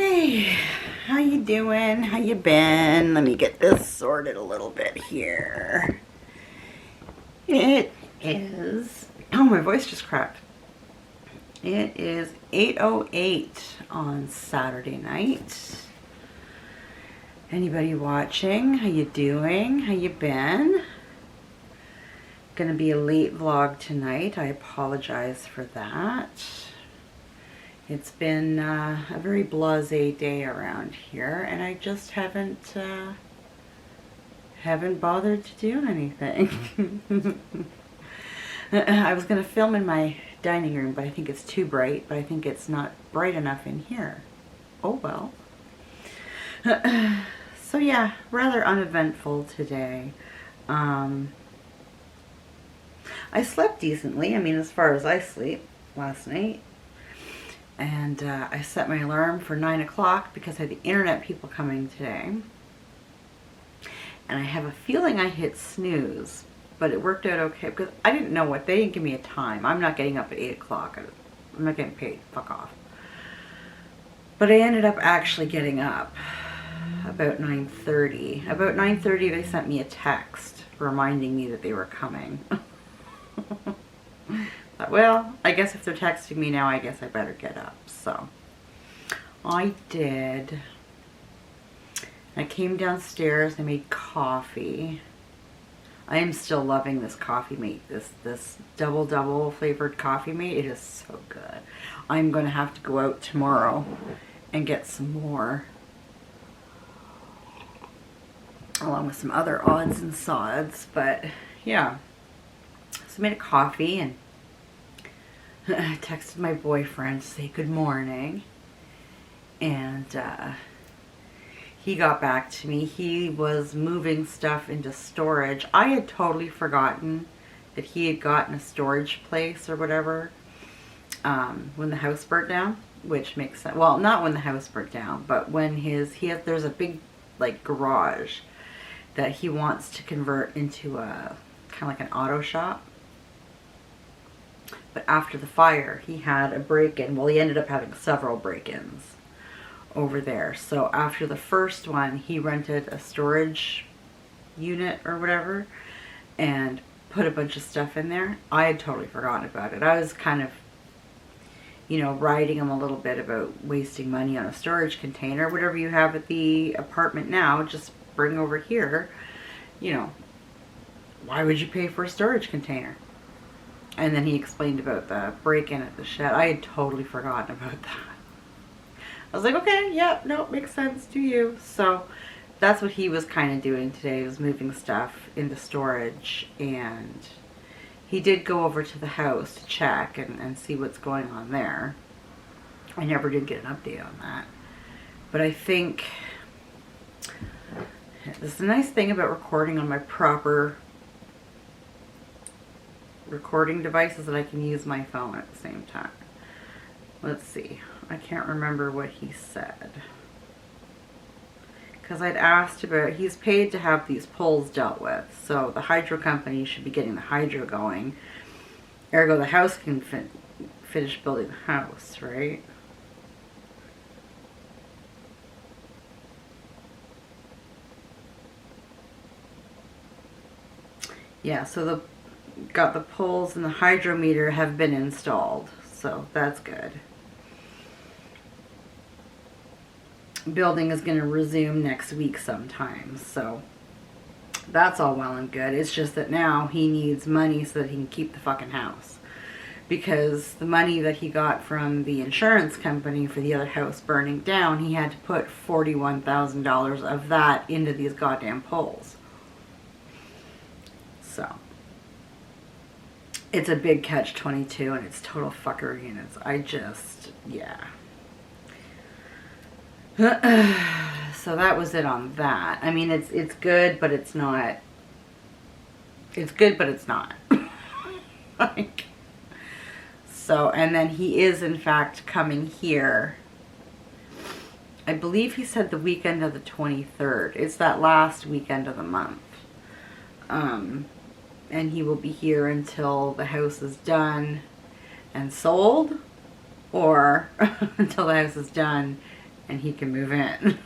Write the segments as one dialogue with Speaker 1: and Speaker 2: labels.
Speaker 1: Hey, how you doing? How you been? Let me get this sorted a little bit here. It is, oh, my voice just cracked. It is 8:08 on Saturday night. Anybody watching? How you doing? How you been? Gonna be a late vlog tonight. I apologize for that. It's been a very blasé day around here, and I just haven't bothered to do anything. I was going to film in my dining room, but I think it's too bright, but I think it's not bright enough in here. Oh well. So yeah, rather uneventful today. I slept decently, I mean as far as I sleep, last night. And I set my alarm for 9 o'clock because I had the internet people coming today. And I have a feeling I hit snooze, but it worked out okay because I didn't know what, they didn't give me a time. I'm not getting up at 8 o'clock. I'm not getting paid, fuck off. But I ended up actually getting up about 9:30. About 9:30 they sent me a text reminding me that they were coming. Well, I guess if they're texting me now, I guess I better get up. So I did. I came downstairs, I made coffee. I am still loving this Coffee Mate, this double flavored Coffee Mate. It is so good. I'm going to have to go out tomorrow and get some more, along with some other odds and sods. But yeah, so I made a coffee and I texted my boyfriend to say good morning, and he got back to me. He was moving stuff into storage. I had totally forgotten that he had gotten a storage place or whatever when the house burnt down, which makes sense. Well, not when the house burnt down, but when there's a big like garage that he wants to convert into a kind of like an auto shop. But after the fire, he had a break-in. Well, he ended up having several break-ins over there. So after the first one, he rented a storage unit or whatever and put a bunch of stuff in there. I had totally forgotten about it. I was kind of, riding him a little bit about wasting money on a storage container. Whatever you have at the apartment now, just bring over here. Why would you pay for a storage container? And then he explained about the break-in at the shed. I had totally forgotten about that. I was like, okay, yeah, no, makes sense to you. So that's what he was kind of doing today. He was moving stuff into storage. And he did go over to the house to check and see what's going on there. I never did get an update on that. But I think this is the nice thing about recording on my proper recording devices, that I can use my phone at the same time. Let's see. I can't remember what he said. Because I'd asked about, he's paid to have these poles dealt with. So the hydro company should be getting the hydro going. Ergo, the house can finish building the house, right? Yeah, so got the poles and the hydrometer have been installed, so that's good. Building is going to resume next week sometime, so that's all well and good. It's just that now he needs money so that he can keep the fucking house, because the money that he got from the insurance company for the other house burning down, he had to put $41,000 of that into these goddamn poles. So it's a big catch-22, and it's total fuckery, and yeah. So that was it on that. I mean, it's good, but it's not. It's good, but it's not. Like, so, and then he is, in fact, coming here. I believe he said the weekend of the 23rd. It's that last weekend of the month. And he will be here until the house is done and sold, or until the house is done and he can move in.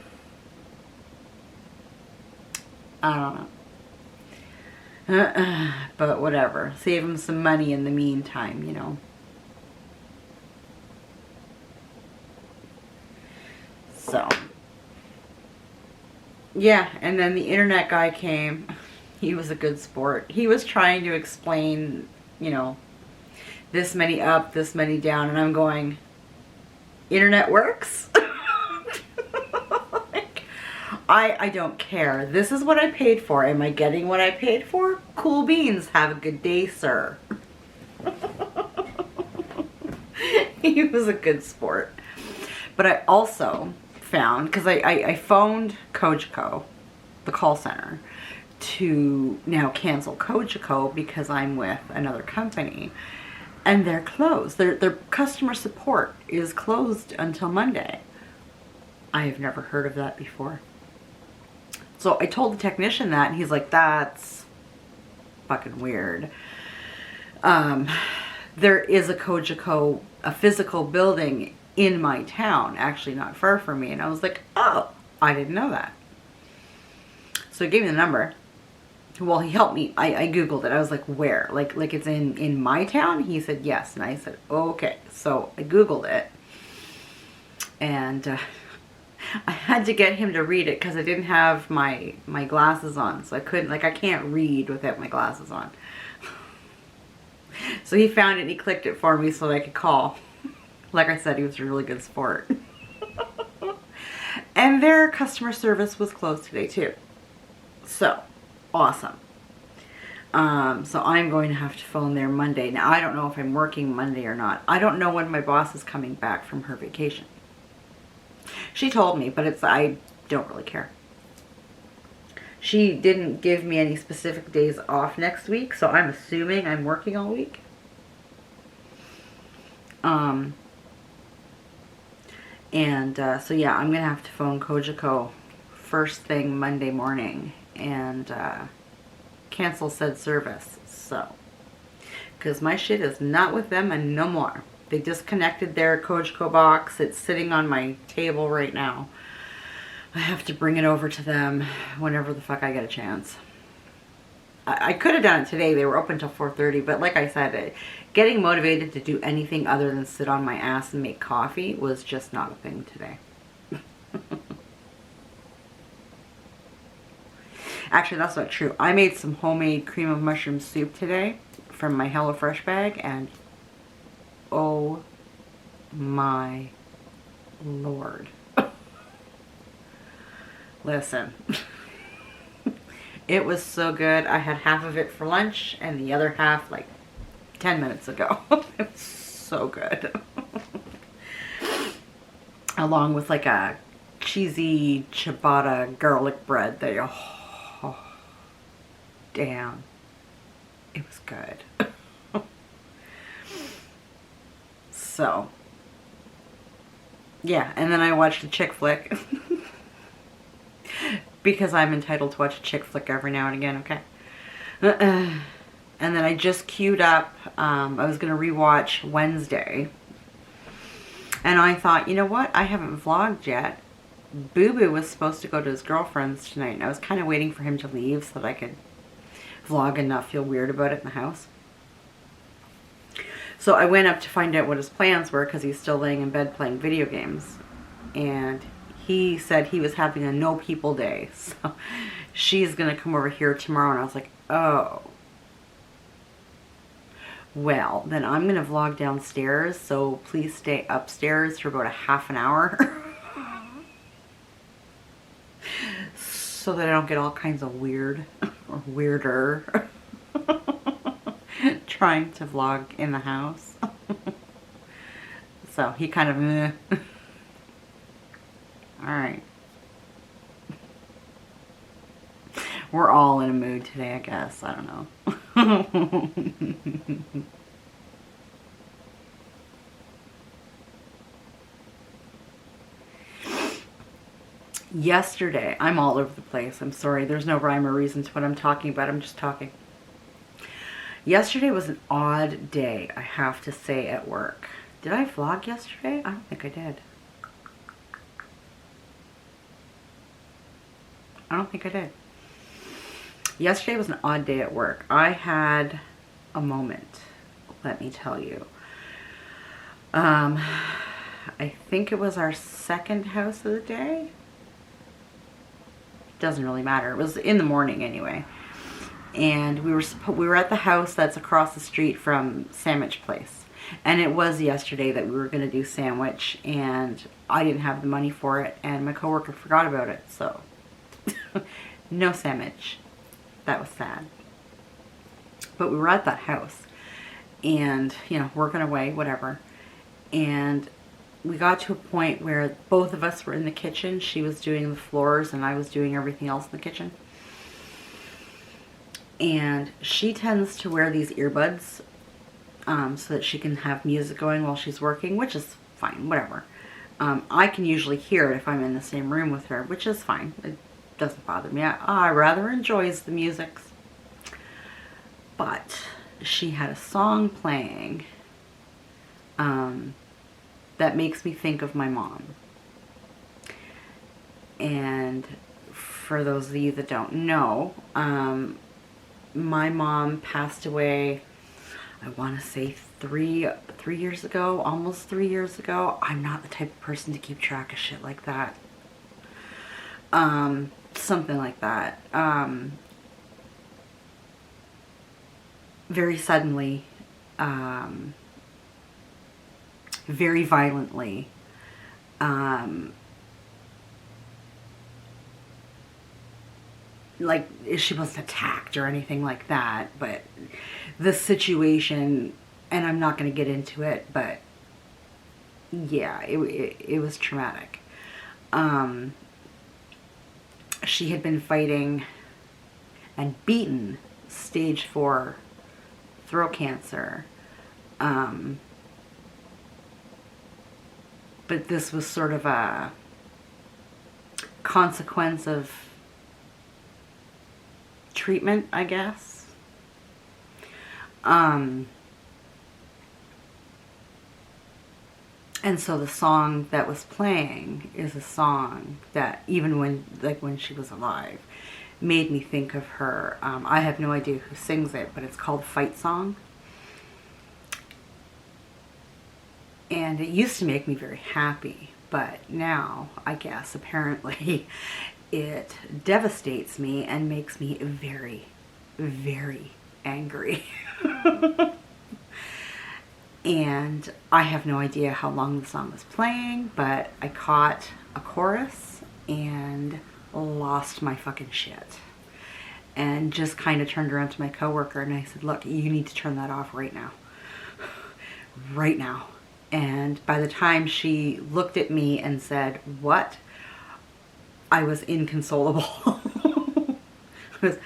Speaker 1: I don't know. But whatever. Save him some money in the meantime, you know. So. Yeah, and then the internet guy came. He was a good sport. He was trying to explain, you know, this many up, this many down, and I'm going, internet works? Like, I don't care. This is what I paid for. Am I getting what I paid for? Cool beans. Have a good day, sir. He was a good sport. But I also found, because I phoned Cogeco, the call center, to now cancel Cogeco because I'm with another company. And they're closed. Their customer support is closed until Monday. I have never heard of that before. So I told the technician that, and he's like, that's fucking weird. There is a Cogeco, a physical building in my town, actually not far from me. And I was like, oh, I didn't know that. So he gave me the number. Well, he helped me. I Googled it. I was like, where? Like it's in my town? He said, yes. And I said, okay. So I Googled it. And I had to get him to read it because I didn't have my glasses on. So I couldn't, I can't read without my glasses on. So he found it and he clicked it for me so that I could call. Like I said, he was a really good sport. And their customer service was closed today too. So, awesome. So I'm going to have to phone there Monday. Now, I don't know if I'm working Monday or not. I don't know when my boss is coming back from her vacation. She told me, but I don't really care. She didn't give me any specific days off next week, so I'm assuming I'm working all week. So yeah, I'm going to have to phone Cogeco first thing Monday morning and cancel said service. So, because my shit is not with them and no more. They disconnected their Cogeco box. It's sitting on my table right now. I have to bring it over to them whenever the fuck I get a chance. I could have done it today. They were open till 4:30, but like I said, getting motivated to do anything other than sit on my ass and make coffee was just not a thing today. Actually, that's not true. I made some homemade cream of mushroom soup today from my HelloFresh bag, and oh my Lord. Listen. It was so good. I had half of it for lunch and the other half like 10 minutes ago. It was so good. Along with like a cheesy ciabatta garlic bread that, oh, damn. It was good. So, yeah, and then I watched a chick flick. Because I'm entitled to watch a chick flick every now and again, okay? And then I just queued up, I was going to rewatch Wednesday. And I thought, you know what? I haven't vlogged yet. Boo Boo was supposed to go to his girlfriend's tonight. And I was kind of waiting for him to leave so that I could vlog and not feel weird about it in the house. So I went up to find out what his plans were because he's still laying in bed playing video games. And he said he was having a no people day. So she's going to come over here tomorrow. And I was like, oh. Well, then I'm going to vlog downstairs. So please stay upstairs for about a half an hour. So that I don't get all kinds of weird or weirder trying to vlog in the house. So he kind of, meh. Alright. We're all in a mood today, I guess. I don't know. Yesterday, I'm all over the place. I'm sorry. There's no rhyme or reason to what I'm talking about. I'm just talking. Yesterday was an odd day, I have to say, at work. Did I vlog yesterday? I don't think I did. I don't think I did. Yesterday was an odd day at work. I had a moment, let me tell you. I think it was our second house of the day. Doesn't really matter. It was in the morning anyway. And we were at the house that's across the street from Sandwich Place. And it was yesterday that we were going to do sandwich, and I didn't have the money for it, and my coworker forgot about it, so no sandwich. That was sad. But we were at that house, and, you know, working away, whatever. And we got to a point where both of us were in the kitchen. She was doing the floors, and I was doing everything else in the kitchen. And she tends to wear these earbuds so that she can have music going while she's working, which is fine, whatever. I can usually hear it if I'm in the same room with her, which is fine. It doesn't bother me. I rather enjoys the music. But she had a song playing that makes me think of my mom. And for those of you that don't know, my mom passed away, I want to say three years ago, almost 3 years ago. I'm not the type of person to keep track of shit like that. Something like that. Very suddenly, very violently, like she wasn't attacked or anything like that, but the situation, and I'm not going to get into it, but yeah, it was traumatic. She had been fighting and beaten stage 4 throat cancer. But this was sort of a consequence of treatment, I guess. And so the song that was playing is a song that even when she was alive, made me think of her. I have no idea who sings it, but it's called Fight Song. And it used to make me very happy, but now, I guess, apparently, it devastates me and makes me very, very angry. And I have no idea how long the song was playing, but I caught a chorus and lost my fucking shit. And just kind of turned around to my coworker and I said, look, you need to turn that off right now. Right now. And by the time she looked at me and said, what? I was inconsolable. Because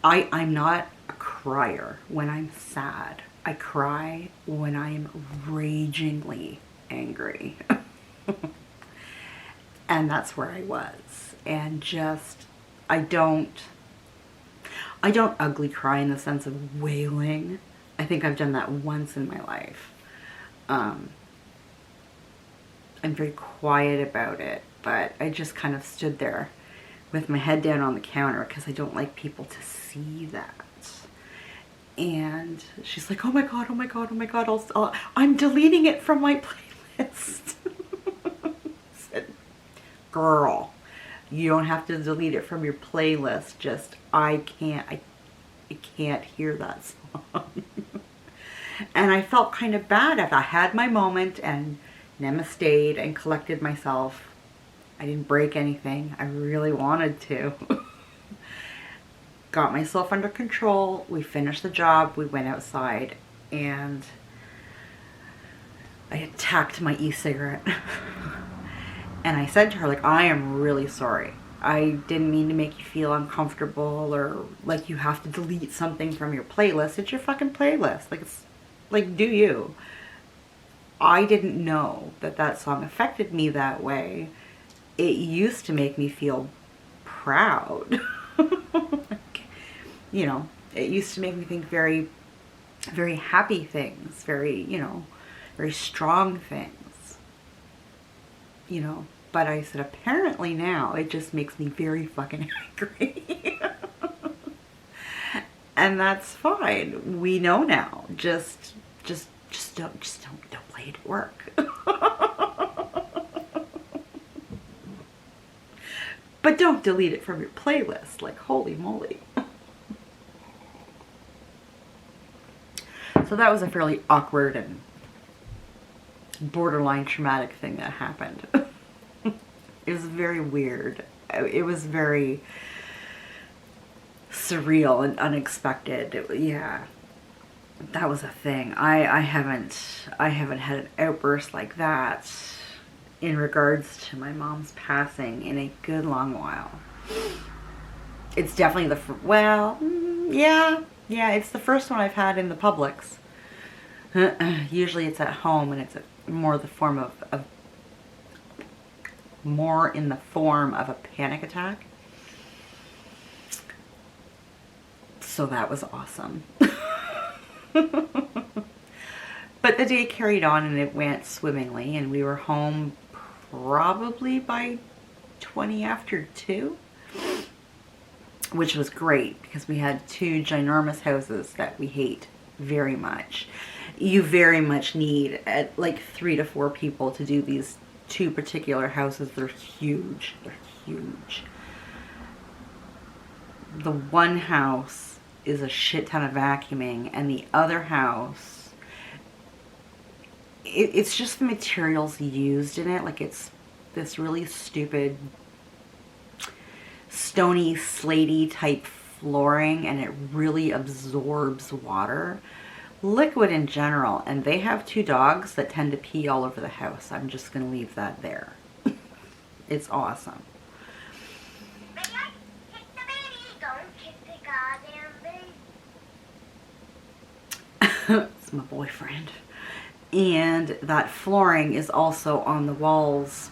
Speaker 1: I'm not a crier when I'm sad. I cry when I am ragingly angry. And that's where I was. And just, I don't ugly cry in the sense of wailing. I think I've done that once in my life. I'm very quiet about it, but I just kind of stood there with my head down on the counter because I don't like people to see that. And she's like, oh my God, oh my God, oh my God, I'm deleting it from my playlist. I said, girl, you don't have to delete it from your playlist, just I can't hear that song. And I felt kind of bad after I had my moment and namaste and collected myself. I didn't break anything. I really wanted to. Got myself under control. We finished the job. We went outside and I attacked my e-cigarette. And I said to her, like, I am really sorry. I didn't mean to make you feel uncomfortable or like you have to delete something from your playlist. It's your fucking playlist. Like, it's like, do you? I didn't know that that song affected me that way. It used to make me feel proud. Like, you know, it used to make me think very, very happy things, very, you know, very strong things. You know, But I said, apparently now it just makes me very fucking angry. And that's fine. We know now. Just don't play it at work. But don't delete it from your playlist. Like, holy moly. So that was a fairly awkward and borderline traumatic thing that happened. It was very weird. It was very surreal and unexpected. Yeah, that was a thing. I haven't had an outburst like that in regards to my mom's passing in a good long while. It's definitely yeah, it's the first one I've had in the Publix. Usually it's at home, and it's more the form of more in the form of a panic attack. So that was awesome. But the day carried on and it went swimmingly, and we were home probably by 20 after 2, which was great because we had 2 ginormous houses that we hate very much. You very much need at like 3 to 4 people to do these 2 particular houses. They're huge. They're huge. The one house is a shit ton of vacuuming, and the other house, it's just the materials used in it. Like, it's this really stupid stony, slatey type flooring, and it really absorbs water. Liquid in general, and they have 2 dogs that tend to pee all over the house. I'm just going to leave that there. It's awesome.
Speaker 2: May I kick the baby? Don't kick the goddamn baby.
Speaker 1: It's my boyfriend. And that flooring is also on the walls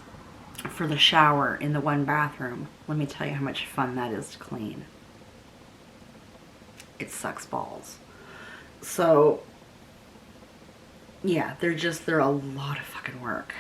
Speaker 1: for the shower in the one bathroom. Let me tell you how much fun that is to clean. It sucks balls. So, yeah, they're a lot of fucking work.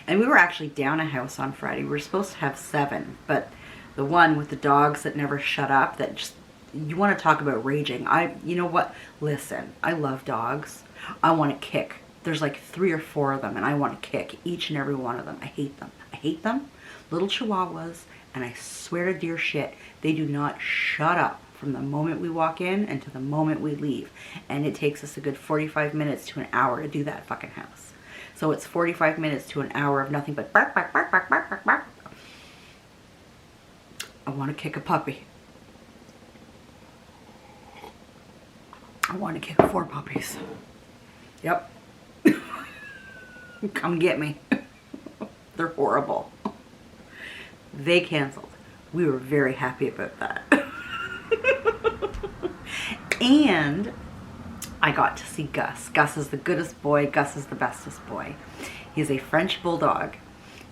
Speaker 1: And we were actually down a house on Friday. We were supposed to have 7, but the one with the dogs that never shut up, that just, you want to talk about raging. You know what? Listen, I love dogs. I want to kick. There's like 3 or 4 of them, and I want to kick each and every one of them. I hate them. I hate them. Little chihuahuas, and I swear to dear shit, they do not shut up from the moment we walk in and to the moment we leave. And it takes us a good 45 minutes to an hour to do that fucking house. So it's 45 minutes to an hour of nothing but bark, bark, bark, bark, bark, bark, bark. I want to kick a puppy. I want to kick 4 puppies. Yep. Come get me. They're horrible. They canceled. We were very happy about that. And I got to see Gus. Gus is the goodest boy. Gus is the bestest boy. He's a French bulldog,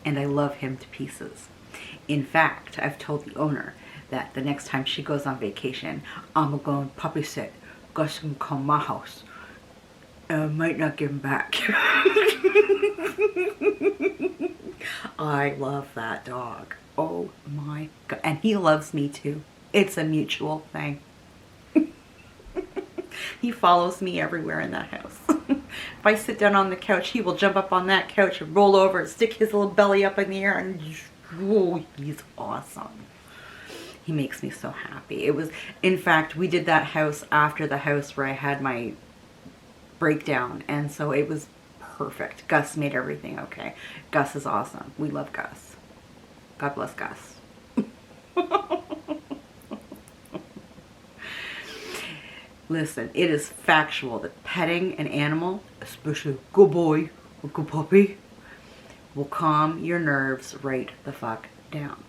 Speaker 1: and I love him to pieces. In fact, I've told the owner that the next time she goes on vacation, I'm going to puppy sit. Gus can come to my house. And I might not give him back. I love that dog. Oh my God. And he loves me too. It's a mutual thing. He follows me everywhere in that house. If I sit down on the couch, he will jump up on that couch and roll over and stick his little belly up in the air, and oh, he's awesome. He makes me so happy. It was, in fact, we did that house after the house where I had my breakdown, and so it was perfect. Gus made everything okay. Gus is awesome. We love Gus. God bless Gus. Listen, it is factual that petting an animal, especially a good boy, a good puppy, will calm your nerves right the fuck down.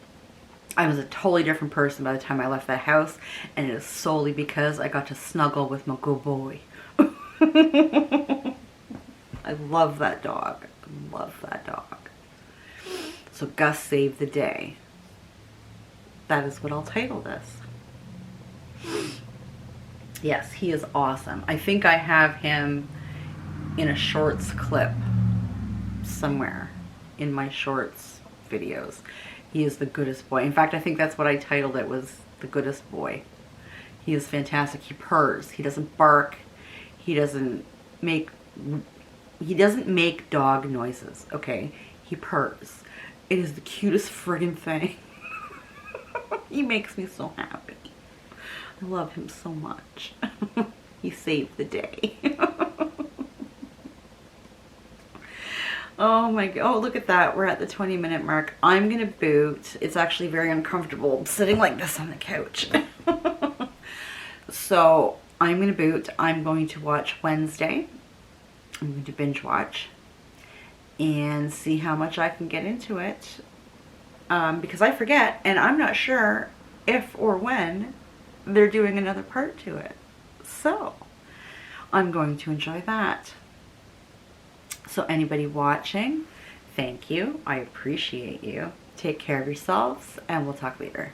Speaker 1: I was a totally different person by the time I left that house, and it is solely because I got to snuggle with my good boy. I love that dog. I love that dog. So Gus saved the day. That is what I'll title this. Yes, he is awesome. I think I have him in a shorts clip somewhere in my shorts videos. He is the goodest boy. In fact, I think that's what I titled it, was The Goodest Boy. He is fantastic. He purrs. He doesn't bark. He doesn't make dog noises, okay? He purrs. It is the cutest friggin' thing. He makes me so happy. I love him so much. He saved the day. Oh my god. Oh, look at that. We're at the 20-minute mark. I'm gonna boot. It's actually very uncomfortable. I'm sitting like this on the couch. So I'm gonna boot. I'm going to watch Wednesday. I'm going to binge watch and see how much I can get into it. Because I forget, and I'm not sure if or when they're doing another part to it. So I'm going to enjoy that. So anybody watching, thank you. I appreciate you. Take care of yourselves, and we'll talk later.